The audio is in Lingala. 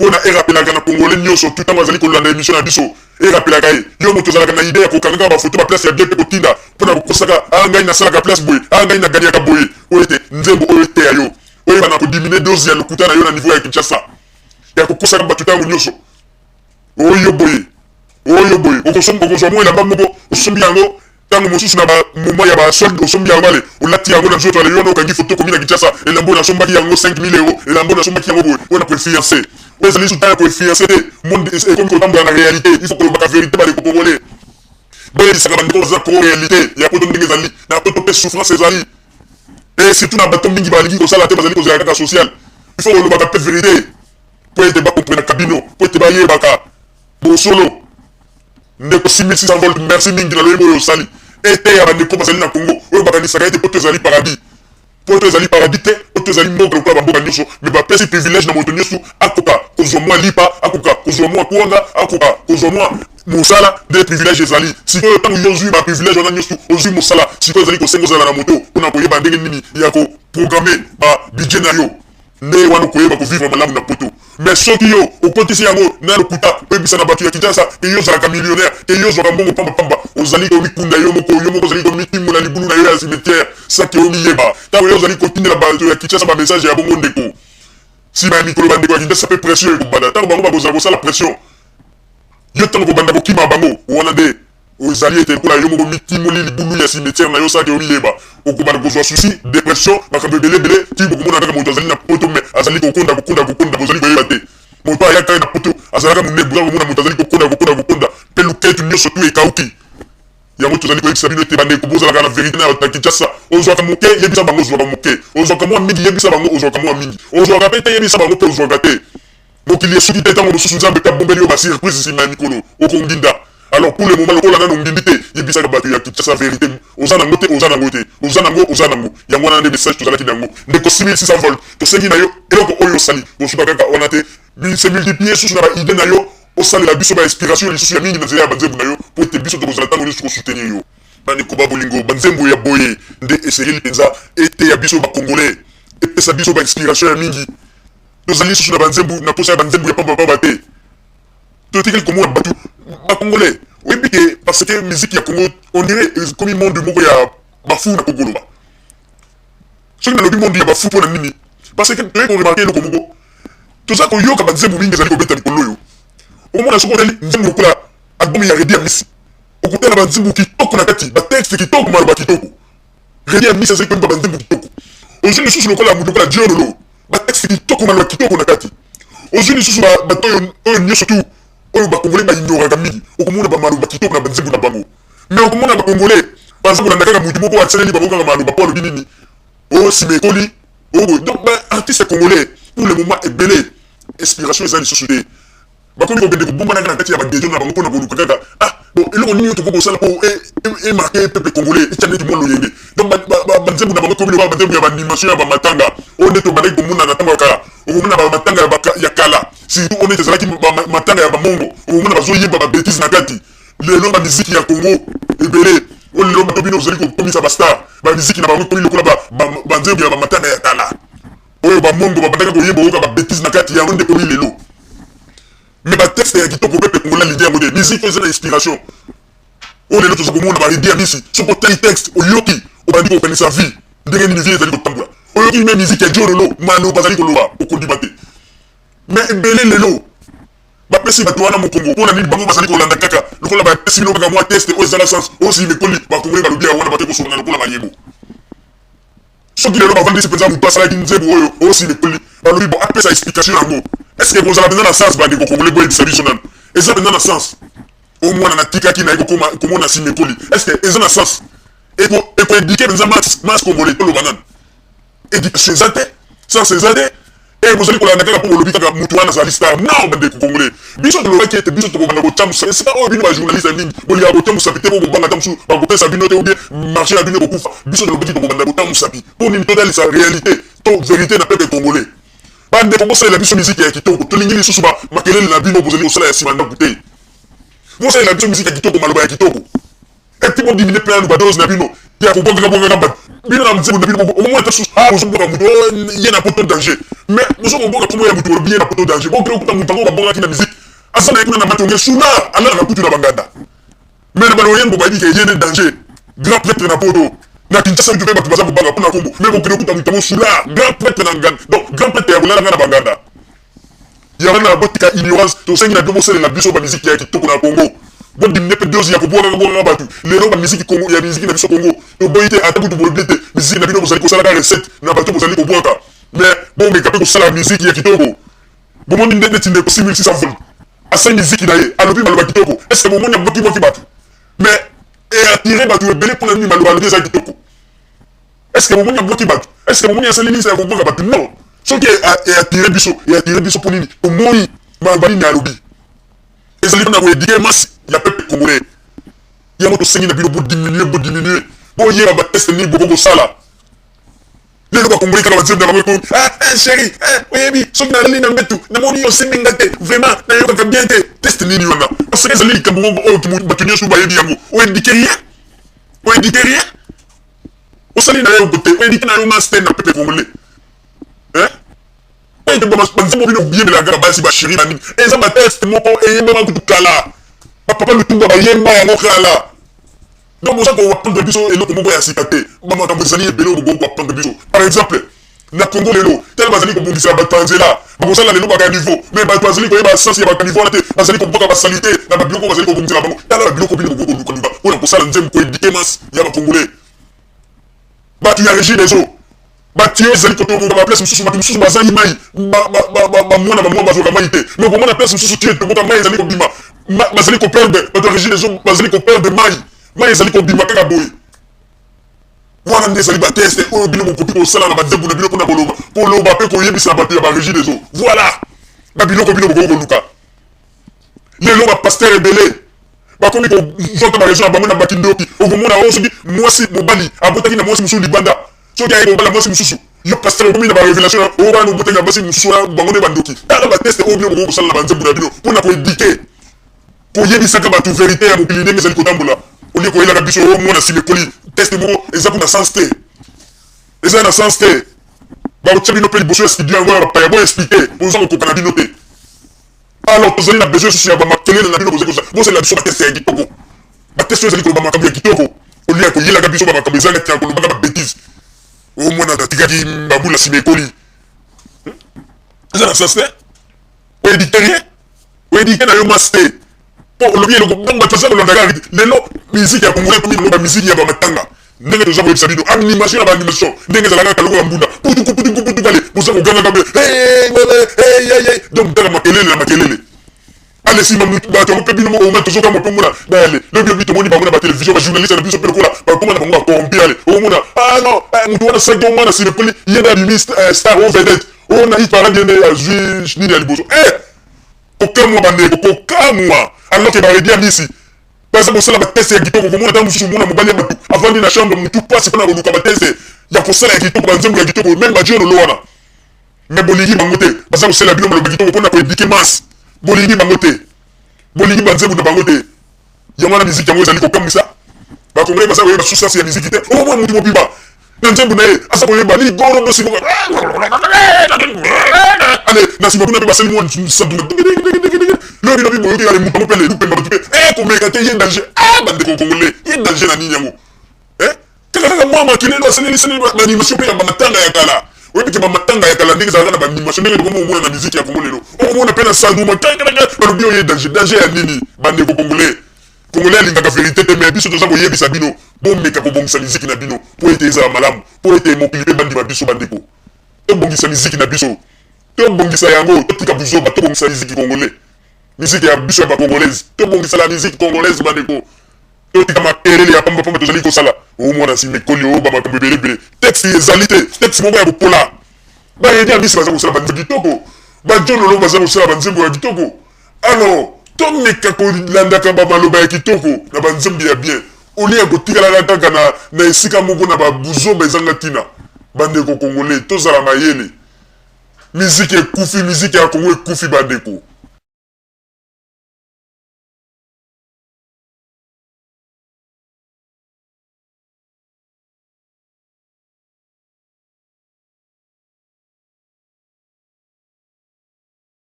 pour na erapelaka na congolais nyonso tout temps azali kolanda émission na biso erapelaka ye yo moto ozalaka na idée ya kokanga ba photo ba place ya bien te kotinda mpona kokosaka ngai nasalaka place boye ngai naganiaka boye oyo ete nzembo oyo te ya yo oyo bana kodimine dose ya lokuta na yo na niveau ya Kinshasa ya kokosaka bato ntango nyonso oyo boye okozwa mo elamba moko osombi yango ntango mosusu na bamoma ya basolde osombi yango ale olati yango na nzoto ale yo na okangi foto komi na Kinshasa elambo nasombaki yango 5000 euro elambo nasombaki yango boye oyo na koinfluence oyo ezali suta ya koinfluence te monde ekomi kotambola na réalité il faut kolobaka vérité bandeko congolais boyelisaka bandeko baza ko réalité ya poto ndenge ezali na poto mpe souffrance ezali et surtout na bato mingi balingi kosala te bazali kozala kaka social il faut kolobaka mpe vérité po ete bakomprenaka bino po ete bayebaka bosolo ndeko 6600 volts merci mingi na loyembo oyo osali ete ya bandeko bazali na Congo oyo bakanisaka ete poto ezali paradis poto ezali paradis te poto ezali mboka lokola bamboka nyonso me bapesi privilège na moto nyonso akoka kozwa mwa lipa akoka kozwa mwa kwanga akoka kozwa mwa mosala nde privilège ezali sikoyo ntango yo ozwi baprivilège wana nyonso ozwi mosala sikoyo ezali kosenga ozala na moto mpona koyeba ndenge nini ya koprograme babudget na yo nde wana koyeba kovivre malamu na poto mais soki yo okotisi yango na lokuta oyebisa na bato ya Kinshasa ke yo ozalaka millionnaire ke yo ozwaka mbongo pambapamba ozali komikunda yo moko ozali komikimula libulu na yo ya cimetière saki omiyeba ntango yo ozali kotindela bato ya Kinshasa bamessage ya bongo ndeko nsima ya mikolo bandeko ya Kinshasa mpe pression ekobanda ntango bango bakozala kosala pression yo ntango kobanda kokima bango wana nde ozali ete lokola yo moko mitimoli libulu ya cimetière na yo saki omiyeba okobanda kozwa susi dépression makambo ebelebele ti bokomona kaka moto azali na poto me azali kokonda bozali koyeba te moto ayaka na poto azalaka monebu kaka komona moto azali kokonda mpe luketu nyonso tu ekauki yango tozali koyebisa bino ete bandeko bozalaka na vérité na Kinshasa ozwaka moke yebisa bango ozwaka moke ozwaka mwa mingi yebisa bango ozwaka mwa mingi ozwaka mpe te yebisa bango mpe ozwaka te mokili esuki te ntango mosusu nzambe mpe abombeli yo basurprise nsima ya mikolo okonginda alors pour le moment lokola nano ngindi te yebisaka bato ya Kinshasa vérité oza nango te oza nango yango wana nde message tozalaki nango ndeko 6600 volts tosengi na yo eloko oyo osali kosuka kaka wana te se multiplier susu na baide na yo osalela biso bainspiration lisusu ya mingi na nzela ya banzembo na yo po ete biso tokozala ntango nyonso kosoutenir yo bandeko babolingo banzembo ya boye nde esereli mpenza ete ya biso bacongolais epesa biso bainspiration ya mingi tozali lisusu na banzembo na posa ya banzembo ya pambapamba te totikeli komona bato bacongolais oyebi ke parce que musique ya Congo on dirait komi monde moko ya bafu na kokoloba soki nalobi monde ya bafu mpo na nini parce que toyei koremarke eloko moko toza koyoka banzembo mingi ezali kobeta likolo oyo okomona soki otali nzembo lokola album ya Redi ya Misi okotala banzembo kitoko na kati batexte kitoko maloba kitoko Redi ya Misi ezali koyemba banzembo kitoko ozwi lisusu lokola moto lokola Diololo batexte kitoko maloba kitoko na kati ozwi lisusu bato oyo nyonso tu oyo bakongolais baignoraka mingi okomona bamaloba kitoko na banzembo na bango mais okomona bakongolais baza kolanda kaka motu moko asaleli bango kaka maloba po alobi nini osima ekoli donc baartiste congolais pour le moment ebele inspiration eza lisusu te bakomi kobende kobombanaka na kati ya bagejo na bango mpona koluka kaka bon eloko nini tokoki kosala po emarke peuple congolais etya neti mwa loyenge donc banzembo na bango komi lokola banzembo ya baanimation ya bamatanga oyo nde tobandaki komona na ntango ya kala okomona bamatanga ya kala surtout oyo neti ezalaki matanga ya bamongo okomona bazoyemba babétise na kati lelo bamiziki ya Congo ebele oyo lelo bato bino ozali kokomisa bastar bamiziki na bango komi lokola banzembo ya bamatanga ya kala oyo bamongo babandaka koyemba oyoka babétise na kati yango nde komi lelo mais batexte ya kitoko mpe congolais lide yango te musique eza na inspiration oyo lelo toza komona baredi ya Misi soki otali texte oyoki obandi kokanisa vie ndenge nini vie ezali kotambola oyoki me musique ya Diololo maloba azali koloba okondima te mais ebele lelo bapesi bato wana mokongo mpona nini bango bazali kolanda kaka lokola bapesi bino kaka mwa teste oyo ezala sens osi mekoli bakongolais balobi ya wana bate kosonga lokola mayebo soki lelo bavandisi mpenza moto asalaki nzembo oyo osi mekoli balobi bon apesa explication yango est-ce que kozala mpenza na sens bandeko congolais boyebisa biso nano eza mpenza na sens omwana natikaki na ye komona nsima ekoli est-ce que eza na sens ekoedike mpenza mas congolais toloba nano éducation eza te sens eza te bozali kolanda kaka mpo bolobi kaka motu wana azali star non bandeko congolais biso tolobaki ete biso tokobanda kotambusa esika oyo bino bajournaliste mingi bolingaka kotambusa pi te po bobanga ta mosusu bakopesa bino te obie marché na bino ekokufa biso tolobaki tokobanda kotambusa pi mpo nini totalisa réalité to vérité na peuple congolais bandeko bosalela biso miziki ya kitoko tolingi lisusu makelele na bino bozali kosala ya nsima ndako te bosalela biso miziki ya kitoko maloba ya kitoko epi bodimine mpe nanu badose na bino ya kobonga bato bino na nzembo na bino au moins ta sous bozomboka mutu ye na poto danger mais bozomboka komo ya mutu bien na poto danger bon kuta mutu ngo babonga kina musique asana kuna na matonge suna ala na kutu na banganda mais na balo yengo bayi ke yene danger grand prêtre na poto na Kinshasa tu fais ba tubaza kubanga kuna kombo mais bon kuta mutu suna grand prêtre na nganda donc grand prêtre ya bulala na banganda ya na botika ignorance to sengi na domo sele na biso ba musique ya kitoko na Congo bon dimne pe dozi ya kubonga kubonga batu lero ba musique Congo ya musique na biso Congo to boyite ataku to bolite musique na bino bozali ko sala ka recette na batu bozali ko bwaka mais bon me kapé ko sala musique ya kitoko bon mon ndende tinde ko 6600 volts asa musique na ye alobi maloba kitoko est-ce que mon monya bloki mo ki batu mais et attirer batu belé pour la nuit maloba le za kitoko est-ce que mon monya bloki batu est-ce que mon monya sali ni sa ko bwaka batu non so qui est attiré biso pour nini au moi maloba ni alobi ezali na ko éduquer masse ya peuple congolais ya moto sengi na bino bo diminuer bo yeba ba test ni bo sala le ko congolais kala bazembe na ko chéri oyebi so na lina mbetu na moni yo seminga te vraiment na yo ka bien te test ni yona parce que ezali kambo o ki ba tunyo su ba yebi yango o éduquer rien o sali na yo bote o éduquer na yo master na peuple congolais de banzembo bino bien de la gara basi ba chéri na nini eza ba test moko eyemba ba kutukala papa lutumba bayemba yango kala donc moza ko wapendre biso eloko moko ya sika te bamakambo ezali ebele oyo bokoki wapendre biso par exemple na Congo lelo tele bazali kobongisa bato ya nzela bakosala lelo baka niveau mais bato bazali koyeba sansi ya bakaniveau wana te bazali koboka basalite na babiloko bazali kobongisela bango tala babiloko bino bokoki kolukaluka mpona kosala nzembo koedike mas ya bakongolais bato ya régie des eaux batio ezali kotoboka baplace mosusu bato mosusu bazali mai bamwana bamwa bazoka mai te mais komona place mosusu tie toboka mai ezali kobima bazali koperdre bato ya régie des eaux bazali koperdre mai ezali kobima kaka boye wana nde ezali bateste oyo bino bokoki kosala na banzembo na bino mpona koloba mpe koyebisa bato ya barégie des eaux voilà babiloko bino bokoki koluka lelo bapaster ebele bakomi kozonta barégion ya bango na bakindoki okomona oyo soki mwasi mobali abotaki na mwasi mosusu libanda soki aye kobala mwasi mosusu yo paster okomi na barévélation oyo bana obotaki na mwasi mosusu wana bango nde bandoki tala bateste oyo bino bokoki kosala na banzembo na bino mpona koedike koyebisaka bato verité ya mokili ndenge ezali kotambola olie koyelaka biso oyo mwana nsima ekoli teste moko eza mpona sens te eza na sens te bakotia bino mpe liboso ya studio yango ya bapaya bo explike boza kokoka na bino te alors tozali na besoin susu ya bamakelele na bino bozela biso bateste ya kitoko bateste oyo ezali koloba makambo ya kitoko olie ya koyelaka biso bamakambo eza neti ya kolobaka babétise oyo mwana atikaki babula nsima ekoli eza na sens te oedike rien oedike na yo mas te po olobi eloko donc bato baza kolandaka lelo musique ya congolais komi loba musique ya bamatanga ndenge toza koyebisa bino animation na baanimation ndenge ezalaka kaloko ya mbunda putukale boza kogangaka mpe donc tala makelele ale nsima bato yango mpe bino onga tozoka motomona dale lobi tomoni bango na batelevizio bajournaliste na biso mpe lokola bakoma na bango bakorompi ale omona non motu wana saki omwana sinepoli ye na abimi star o vedette oyo na ipara biende azwi nini ya liboso kokamwa bandeko kokamwa alors que baredi ya misi baza kosala bateste ya kitoko komona ntango mosusu mona mobali ya bato avandi na chambre motu mpasi mpona koluka bateste ya kosala ya kitoko banzembo ya kitoko meme bajiololo wana me bolingi bango te baza kosala bino maloba kitoko mpona koedike masse bolingi bango te bolingi banzembo na bango te yango wana miziki yango ezali kokamwisa bakongolais baza koyeba susasi ya miziki te omona motu mobiba na nzembo na ye aza koyeba ligoro dosimo ale na nsima kuna mpe basali mwa sadunga lobi lobi boyoki ale mutu mpe ledu pemba bato mpe komeka te ye danger bandeko congolais ye danger na nini yango kaka mwa makelelo asaleli baanimation mpe ya bamatanga ya kala oyebi ke bamatanga ya kala ndenge ezalaka na baanimation ndenge tokoma omona na miziki ya kongo lelo omona mpe na sanduma balobi oyo ye danger ya nini bandeko congolais alingaka verité te mais biso toza koyebisa bino bomeka kobongisa miziki na bino po ete ezala malamu po ete mokili mpe bandima biso bandeko tobongisa miziki na biso tobongisa yango totika buzoba tobongisa miziki congolais miziki ya biso ya bacongolaise tobongisa la miziki congolaise bandeko totika makelele ya pambapamba tozali kosala omona nsima ekoli oyo bamakambo ebelebele texte ezali te texte moko ya kopola bayedi ya misi baza kosala banzembo kitoko bajonolo baza kosala banzembo ya kitoko alors tomeka kolandaka bamaloba ya kitoko na banzembo ya bien olia kotikalaka kaka na esika moko na babuzoba ezanga ntina bandeko congolais tozala mayele miziki ekufi miziki ya kongo ekufi bandeko